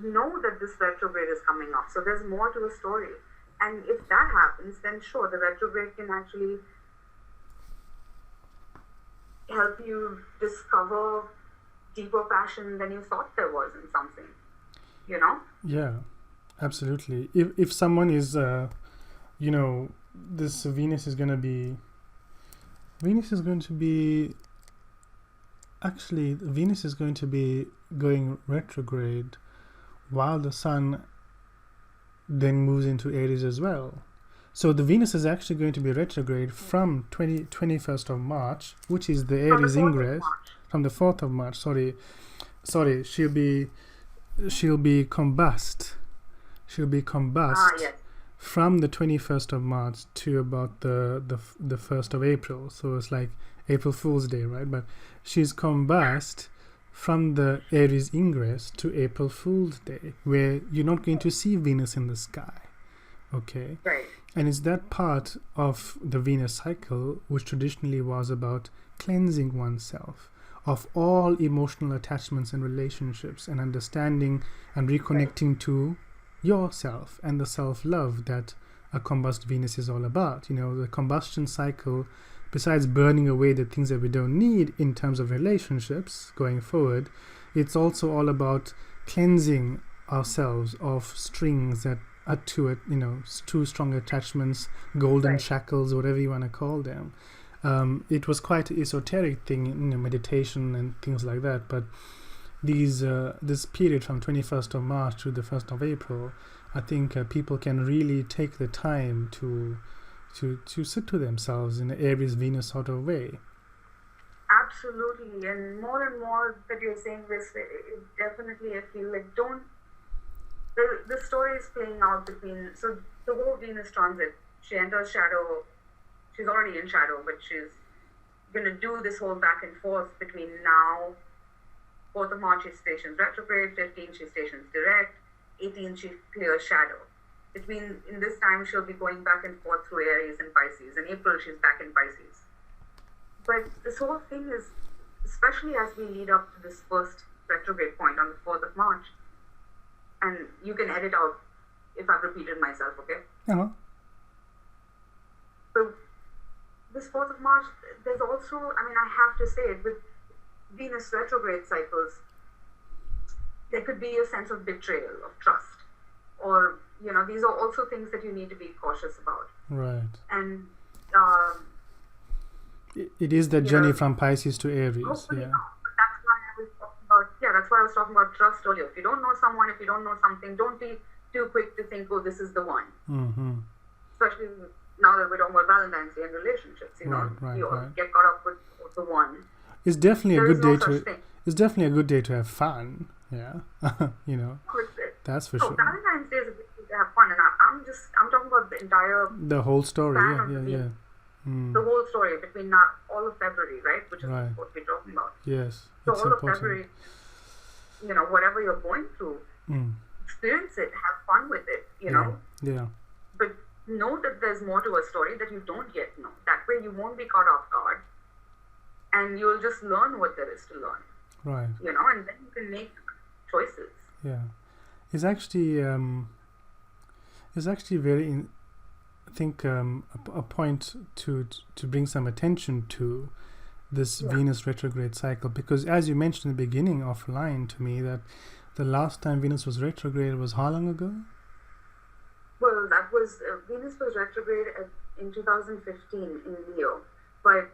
know that this retrograde is coming up. So there's more to the story. And if that happens, then sure, the retrograde can actually help you discover deeper passion than you thought there was in something, you know? Yeah, absolutely. If someone is, you know, this Venus is going to be going retrograde while the Sun then moves into Aries as well. So the Venus is actually going to be retrograde from 21st of March, which is the Aries ingress, from the 4th of March. Sorry, she'll be combust. From the 21st of March to about the 1st of April. So it's like April Fool's Day, right? But she's combust from the Aries ingress to April Fool's Day, where you're not going to see Venus in the sky. Okay? Right. And it's that part of the Venus cycle which traditionally was about cleansing oneself of all emotional attachments and relationships, and understanding and reconnecting to yourself and the self-love that a combust Venus is all about. You know, the combustion cycle, besides burning away the things that we don't need in terms of relationships going forward, it's also all about cleansing ourselves of strings that are too strong attachments, golden shackles, whatever you want to call them. It was quite an esoteric thing in meditation and things like that, but this period from 21st of March to the 1st of April, I think people can really take the time to sit to themselves in an Aries Venus sort of way. Absolutely, and more that you're saying this, it definitely I feel like the story is playing out between, so the whole Venus transit, she enters shadow, she's already in shadow, but she's going to do this whole back and forth between now, 4th of March she stations retrograde, 15th she stations direct, 18th she clears shadow. In this time she'll be going back and forth through Aries and Pisces. In April she's back in Pisces. But this whole thing is, especially as we lead up to this first retrograde point on the 4th of March, and you can edit out if I've repeated myself, okay? Uh-huh. So this 4th of March, there's also, I have to say it, with Venus retrograde cycles, there could be a sense of betrayal of trust, or these are also things that you need to be cautious about. Right. And it is the journey from Pisces to Aries. Hopefully Yeah. not, but that's why I was talking about trust earlier. If you don't know someone, if you don't know something, don't be too quick to think, oh, this is the one. Mm-hmm. Especially now that we're talking about Valentine's Day and relationships, you get caught up with the one. It's definitely There a is good no day such thing. It's definitely a good day to have fun. Yeah. That's for sure. Valentine's Day is a good day to have fun, and I'm talking about the whole story. Yeah. The whole story between now all of February, right? Which is what we're talking about. Yes. So it's all important. of February, whatever you're going through, experience it, have fun with it, know. Yeah. But know that there's more to a story that you don't yet know. That way you won't be caught off guard, and you'll just learn what there is to learn. Right. And then you can make choices. Yeah. It's actually very, I think, a point to bring some attention to this Venus retrograde cycle, because as you mentioned in the beginning offline to me, that the last time Venus was retrograde was how long ago? Well, that was Venus was retrograde in 2015 in Leo, but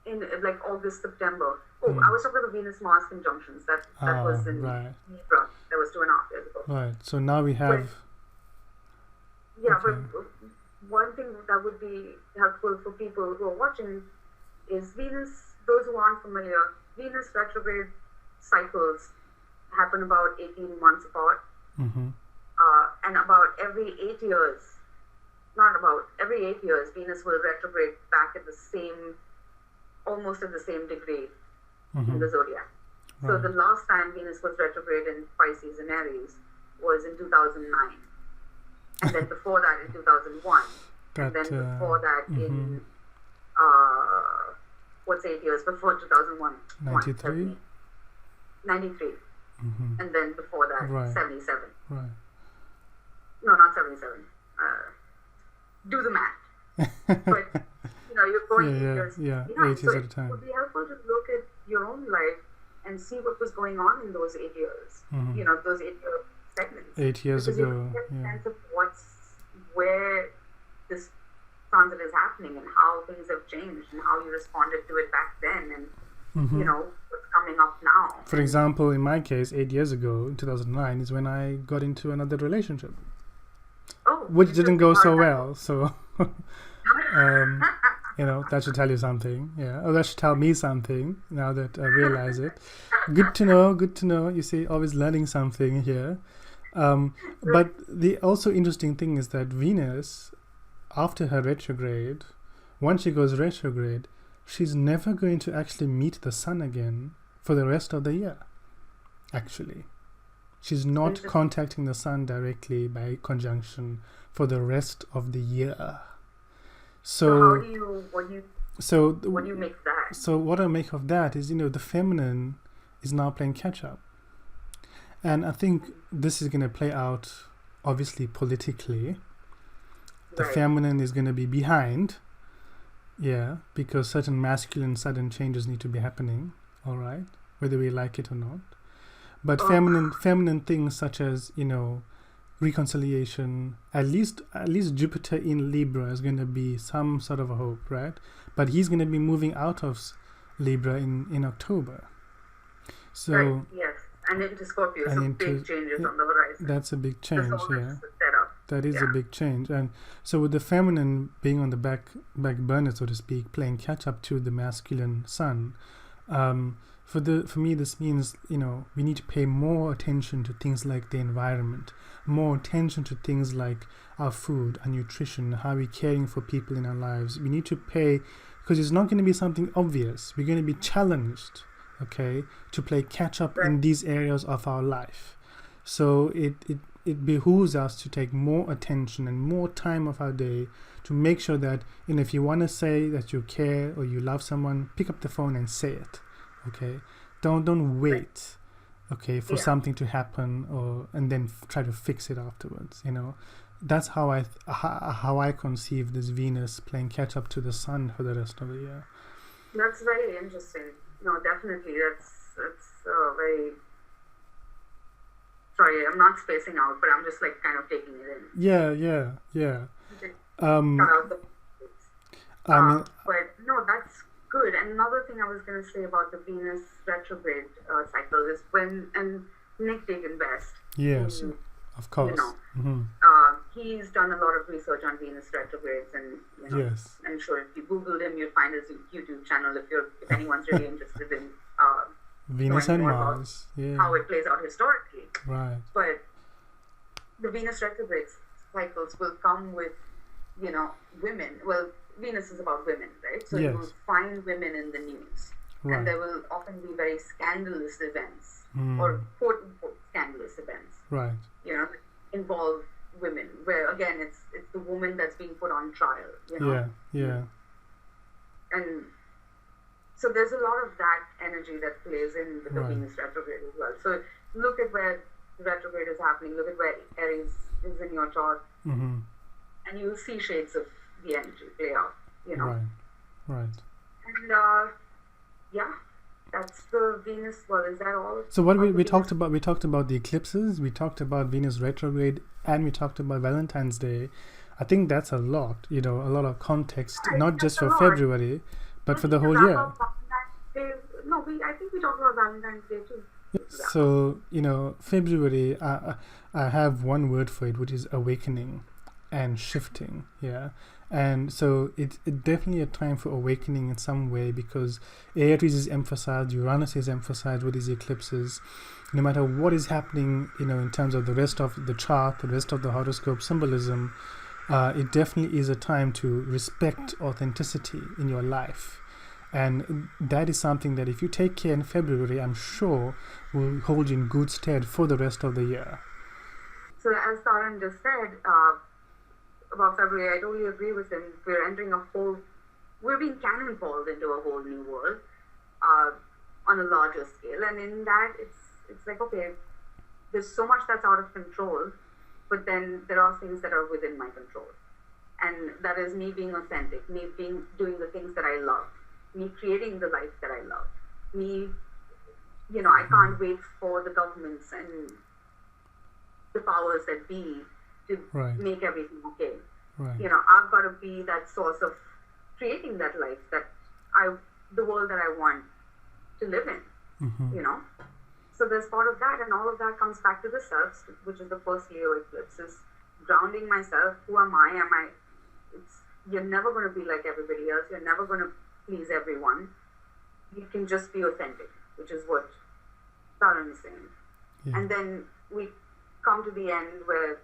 in like August, September. I was talking about the Venus-Mars conjunctions. That was in Libra. That was 2.5 years ago. Right. So now we have. But one thing that would be helpful for people who are watching is Venus. Those who aren't familiar, Venus retrograde cycles happen about 18 months apart. Mm-hmm. And about every 8 years, Venus will retrograde back at almost at the same degree in the zodiac. So the last time Venus was retrograde in Pisces and Aries was in 2009. And then before that in 2001. And then before that in, what's 8 years before 2001? 93? 93. Mm-hmm. And then before that, 77. Right. No, not 77. Do the math. But, you're going 8 years. 8 years at a time. It would be helpful to look at your own life and see what was going on in those 8 years. Mm-hmm. Those 8 year segments. 8 years because ago. You can get a sense of where this transit is happening and how things have changed and how you responded to it back then and what's coming up now. For example, in my case, 8 years ago, in 2009, is when I got into another relationship. Which didn't go so well, so that should tell you something. Or that should tell me something now that I realize it. Good to know. You see, always learning something here. But the also interesting thing is that Venus, after her retrograde, once she goes retrograde, she's never going to actually meet the sun again for the rest of the year, actually. She's not contacting the sun directly by conjunction for the rest of the year. So what do you make of that? So what I make of that is, the feminine is now playing catch up. And I think this is going to play out, obviously, politically. The feminine is going to be behind. Yeah, because certain masculine sudden changes need to be happening, all right, whether we like it or not. But feminine things such as, reconciliation, at least Jupiter in Libra is going to be some sort of a hope, right? But he's going to be moving out of Libra in October. So right, yes, and into Scorpio, some big changes on the horizon. That's a big change, yeah. That is a big change. And so with the feminine being on the back burner, so to speak, playing catch up to the masculine sun, for me this means, we need to pay more attention to things like the environment, more attention to things like our food, our nutrition, how we're caring for people in our lives. We need to pay, because it's not going to be something obvious. We're going to be challenged, okay, to play catch up in these areas of our life. So it behooves us to take more attention and more time of our day to make sure that, if you want to say that you care or you love someone, pick up the phone and say it. Okay, don't wait, okay, for something to happen and then try to fix it afterwards. That's how I conceive this Venus playing catch up to the sun for the rest of the year. That's very interesting. No, definitely, that's very. Sorry, I'm not spacing out, but I'm just kind of taking it in. Yeah. But no, that's good. And another thing I was going to say about the Venus retrograde cycle is and Nick Dagan Best. Yes, of course. He's done a lot of research on Venus retrogrades, and yes. I'm sure if you Googled him, you'd find his YouTube channel if anyone's really interested in Venus and Mars, how it plays out historically. Right. But the Venus retrograde cycles will come with, women. Well, Venus is about women, right? So you will find women in the news. Right. And there will often be very scandalous events, or quote-unquote scandalous events. Right. Involve women, where again it's the woman that's being put on trial. Yeah. And so there's a lot of that energy that plays in with the Venus retrograde as well. So look at where the retrograde is happening. Look at where Aries is in your chart, and you will see shades of the energy play out. Right. And that's the Venus. Well, is that all? So what we talked about? We talked about the eclipses. We talked about Venus retrograde, and we talked about Valentine's Day. I think that's a lot. A lot of context, not just for February, but for the whole year. I think we talked about Valentine's Day too. So, February, I have one word for it, which is awakening and shifting. Yeah. And so it's definitely a time for awakening in some way, because Aries is emphasized, Uranus is emphasized with these eclipses. No matter what is happening, in terms of the rest of the chart, the rest of the horoscope symbolism, it definitely is a time to respect authenticity in your life. And that is something that if you take care in February, I'm sure will hold you in good stead for the rest of the year. So as Tahran just said, about February, I totally agree with him. We're being cannonballed into a whole new world on a larger scale. And in that, it's like, okay, there's so much that's out of control, but then there are things that are within my control. And that is me being authentic, me doing the things that I love, me creating the life that I love, me, I can't wait for the governments and the powers that be to make everything okay. Right. I've got to be that source of creating that life, the world that I want to live in, So there's part of that, and all of that comes back to the self, which is the first Leo eclipse, is grounding myself. Who am I? You're never going to be like everybody else. You're never going to please everyone. You can just be authentic, which is what Tahran is saying. Yeah. And then we come to the end where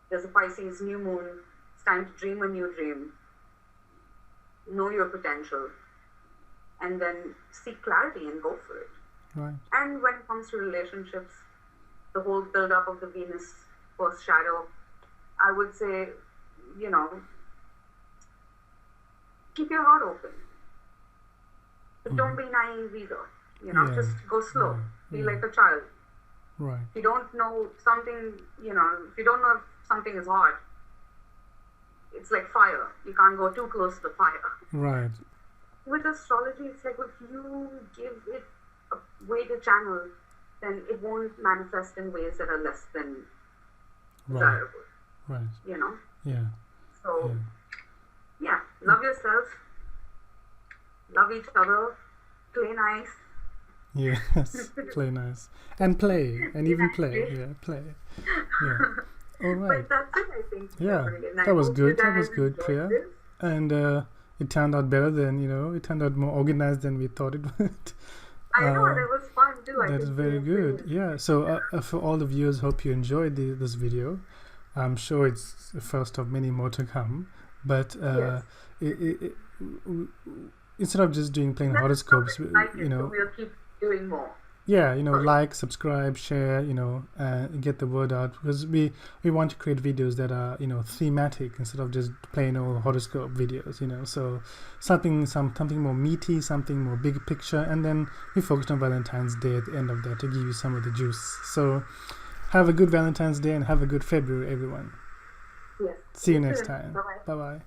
there's a Pisces new moon. It's time to dream a new dream. Know your potential. And then seek clarity and go for it. Right. And when it comes to relationships, the whole build up of the Venus first shadow, I would say, you know, keep your heart open. But don't be naive either. You know, just go slow. Be like a child. Right. If you don't know something, you know, if you don't know if something is hot, it's like fire. You can't go too close to the fire. Right. With astrology, it's like if you give it a way to channel, then it won't manifest in ways that are less than desirable. Right. You know? Yeah. So, yeah, love yourself, love each other, play nice. Yes, play nice. And play, and even play. Yeah, play. Yeah. All right. But that's it, I think. Yeah, And I that was hope good. you That was guys good, enjoyed Priya. this. And it turned out better than, it turned out more organized than we thought it would. I know, and it was fun too. That's very good. Yeah. So for all the viewers, hope you enjoyed this video. I'm sure it's the first of many more to come. But instead of just doing plain horoscopes, so we'll keep doing more. Yeah, like, subscribe, share, get the word out, because we want to create videos that are, thematic instead of just plain old horoscope videos, so something more meaty, something more big picture, and then we focused on Valentine's Day at the end of that to give you some of the juice. So have a good Valentine's Day and have a good February, everyone. Yes. See you next time. Bye-bye. Bye-bye.